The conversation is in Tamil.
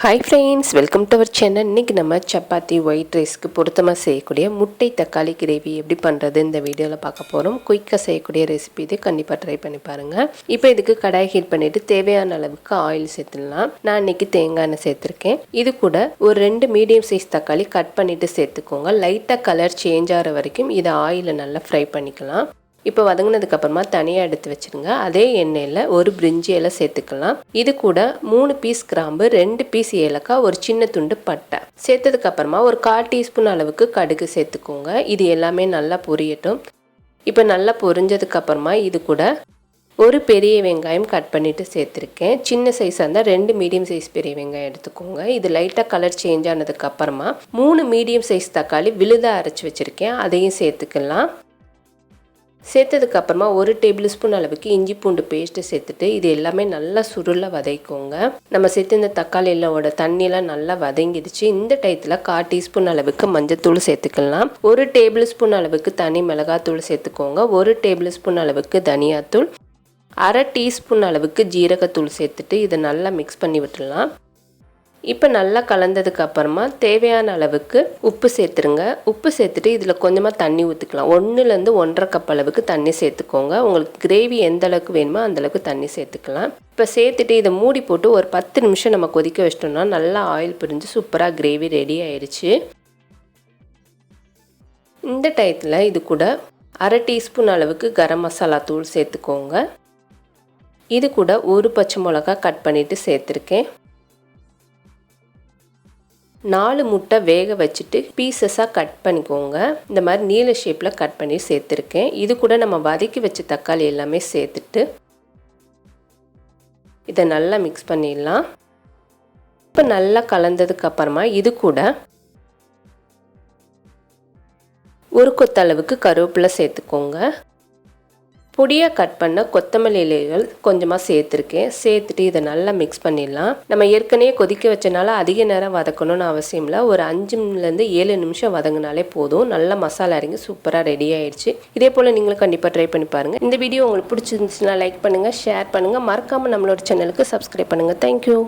Hi friends, welcome to our channel. இன்றைக்கி நம்ம சப்பாத்தி ஒயிட் ரைஸ்க்கு பொருத்தமாக செய்யக்கூடிய முட்டை தக்காளி கிரேவி எப்படி பண்ணுறது இந்த வீடியோவில் பார்க்க போகிறோம். குயிக்காக செய்யக்கூடிய ரெசிபி இது, கண்டிப்பாக ட்ரை பண்ணி பாருங்கள். இப்போ இதுக்கு கடாய் ஹீட் பண்ணிவிட்டு தேவையான அளவுக்கு ஆயில் சேர்த்துடலாம். நான் இன்றைக்கி தேங்காய் எண்ணெய் சேர்த்துருக்கேன். இது கூட ஒரு 2 மீடியம் சைஸ் தக்காளி கட் பண்ணிவிட்டு சேர்த்துக்கோங்க. லைட்டாக கலர் சேஞ்ச் ஆகிற வரைக்கும் இதை ஆயிலில் நல்லா ஃப்ரை பண்ணிக்கலாம். இப்போ வதங்கினதுக்கப்புறமா தனியாக எடுத்து வச்சுருங்க. அதே எண்ணெயில் ஒரு பிரிஞ்சி இலை சேர்த்துக்கலாம். இது கூட 3 பீஸ் கிராம்பு, 2 பீஸ் ஏலக்காய், ஒரு சின்ன துண்டு பட்டை சேர்த்ததுக்கப்புறமா ஒரு 1/4 டீஸ்பூன் அளவுக்கு கடுகு சேர்த்துக்கோங்க. இது எல்லாமே நல்லா பொரியட்டும். இப்போ நல்லா பொரிஞ்சதுக்கப்புறமா இது கூட ஒரு பெரிய வெங்காயம் கட் பண்ணிவிட்டு சேர்த்துருக்கேன். சின்ன சைஸாக இருந்தால் 2 மீடியம் சைஸ் பெரிய வெங்காயம் எடுத்துக்கோங்க. இது லைட்டாக கலர் சேஞ்ச் ஆனதுக்கப்புறமா 3 மீடியம் சைஸ் தக்காளி விழுதாக அரைச்சி வச்சுருக்கேன், அதையும் சேர்த்துக்கலாம். சேர்த்ததுக்கப்புறமா 1 டேபிள் ஸ்பூன் அளவுக்கு இஞ்சி பூண்டு பேஸ்ட்டு சேர்த்துட்டு இது எல்லாமே நல்லா சுருளை வதக்கிக்கோங்க. நம்ம சேர்த்து இந்த தக்காளியோட தண்ணியெல்லாம் நல்லா வதங்கிடுச்சு. இந்த டயத்தில் 1/4 டீஸ்பூன் அளவுக்கு மஞ்சத்தூள் சேர்த்துக்கலாம். 1 டேபிள் ஸ்பூன் அளவுக்கு தனி மிளகாத்தூள் சேர்த்துக்கோங்க. 1 டேபிள் ஸ்பூன் அளவுக்கு தனியாத்தூள், 1/2 டீஸ்பூன் அளவுக்கு ஜீரகத்தூள் சேர்த்துட்டு இதை நல்லா மிக்ஸ் பண்ணி விட்டுடலாம். இப்போ நல்லா கலந்ததுக்கு அப்புறமா தேவையான அளவுக்கு உப்பு சேர்த்துருங்க. உப்பு சேர்த்துட்டு இதில் கொஞ்சமாக தண்ணி ஊற்றிக்கலாம். 1லேருந்து 1.5 கப் அளவுக்கு தண்ணி சேர்த்துக்கோங்க. உங்களுக்கு கிரேவி எந்த அளவுக்கு வேணுமோ அந்தளவுக்கு தண்ணி சேர்த்துக்கலாம். இப்போ சேர்த்துட்டு இதை மூடி போட்டு ஒரு 10 நிமிஷம் நம்ம கொதிக்க வச்சிட்டோம்னா நல்லா ஆயில் பிரிஞ்சு சூப்பராக கிரேவி ரெடி ஆயிடுச்சு. இந்த டயத்தில் இது கூட 1/2 டீஸ்பூன் அளவுக்கு கரம் மசாலா தூள் சேர்த்துக்கோங்க. இது கூட ஒரு பச்சை மிளகா கட் பண்ணிவிட்டு சேர்த்துருக்கேன். 4 முட்டை வேக வச்சுட்டு பீசஸாக கட் பண்ணிக்கோங்க. இந்த மாதிரி நீல ஷேப்பில் கட் பண்ணி சேர்த்துருக்கேன். இது கூட நம்ம வதக்கி வச்ச தக்காளி எல்லாமே சேர்த்துட்டு இதை நல்லா மிக்ஸ் பண்ணிடலாம். இப்போ நல்லா கலந்ததுக்கு அப்புறமா இது கூட ஒரு கொத்தளவுக்கு கருவேப்பிலை சேர்த்துக்கோங்க. பொடியாக கட் பண்ண கொத்தமல்லி இலைகள் கொஞ்சமாக சேர்த்துருக்கேன். சேர்த்துட்டு இதை நல்லா மிக்ஸ் பண்ணிடலாம். நம்ம ஏற்கனவே கொதிக்க வச்சனால அதிக நேரம் வதக்கணும்னு அவசியம் இல்லை. ஒரு 5லேருந்து 7 நிமிஷம் வதங்கினாலே போதும். நல்லா மசாலா இறங்கி சூப்பராக ரெடி ஆயிடுச்சு. இதே போல் நீங்களும் கண்டிப்பாக ட்ரை பண்ணி பாருங்கள். இந்த வீடியோ உங்களுக்கு பிடிச்சிருந்துச்சுன்னா லைக் பண்ணுங்கள், ஷேர் பண்ணுங்கள். மறக்காமல் நம்மளோட சேனலுக்கு சப்ஸ்கிரைப் பண்ணுங்கள். தேங்க்யூ.